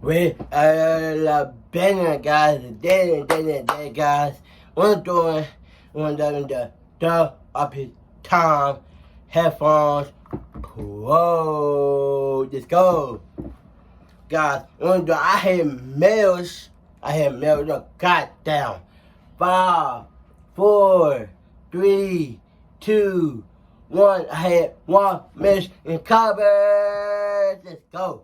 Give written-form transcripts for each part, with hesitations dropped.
with a banger, guys. Today, guys. We're doing the up his time headphones. Whoa, let's go, guys. I hear mails. Look, goddamn. 5, 4, 3, 2, 1. I had 1 miss in covers. Let's go.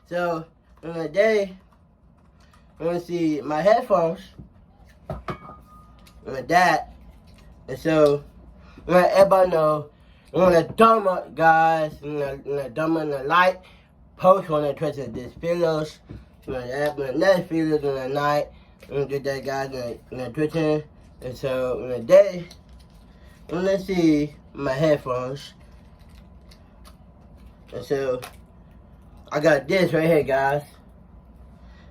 So today, I'm gonna see my headphones with that. And so I'm gonna let everybody know. I'm gonna dumb up, guys. I'm gonna dumb in the light. Post on the Twitter this videos. I'm gonna add the next videos in the night. I'm gonna do that, guys, in the Twitter. And so today, I'm gonna see my headphones. And so I got this right here, guys.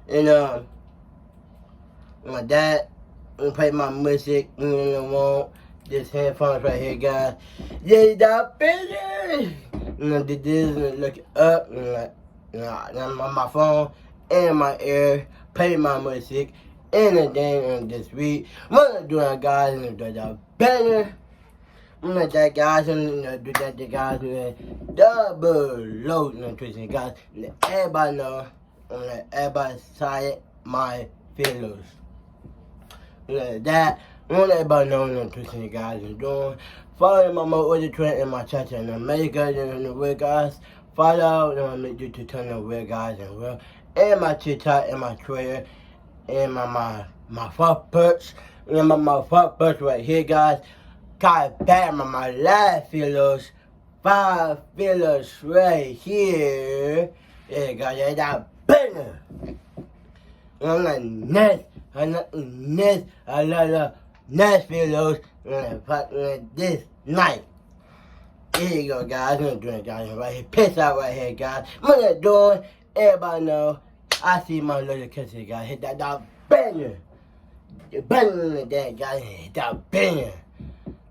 And my dad, I'm gonna play my music. I want this headphones right here, guys. Yeah, that busy. I did this and look up and my phone and my ear, play my music and the day on this week. I'm gonna do that, guys, and do that better. I'm gonna do that, guys, and do that, guys, and double load nutrition, guys. And everybody know, I'm gonna let everybody cite my feelings. That, I'm gonna let everybody know nutrition, guys, and doing. Follow my other trend in my chat in America and the way, guys. Follow and make YouTube channel where, guys, and well, and my TikTok and my Twitter and my fuck perch and my fuck perch right here, guys. Got back my last feelers, 5 feelers right here. Yeah, guys, I got better. I'm like next, I love next feelers this night. Here you go, guys. I'm gonna do it, guys, right here. Piss out right here, guys. I'm gonna do it. Everybody know I see my little kisses, guys. Hit that banger. The banger in there, guys. Hit that banger.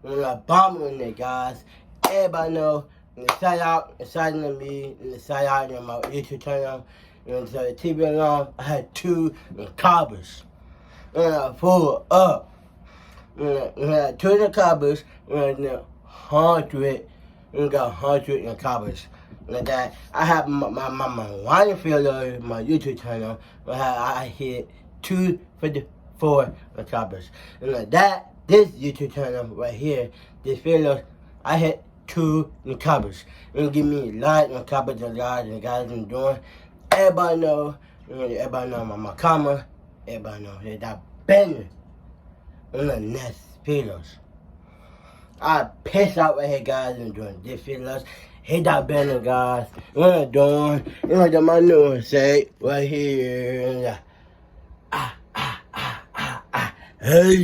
I'm gonna bomb in there, guys. Everybody know. Shout out, exciting to me, and shout out in my YouTube channel. And so the TV alone, I had 2 covers. And I pulled up. And I had 2 in the covers, and 100. And got 100 in covers. Like that, I have my wine filler, my YouTube channel, where I hit 254 covers. And like that, this YouTube channel right here, this video, I hit 2 covers. And give me like and covers and guys I'm doing. Everybody know my comment. Everybody know that banger in the next videos. I piss out right here, guys, and doing this videos. Hit that banner, guys. What I'm doing, my new say right here. Hey.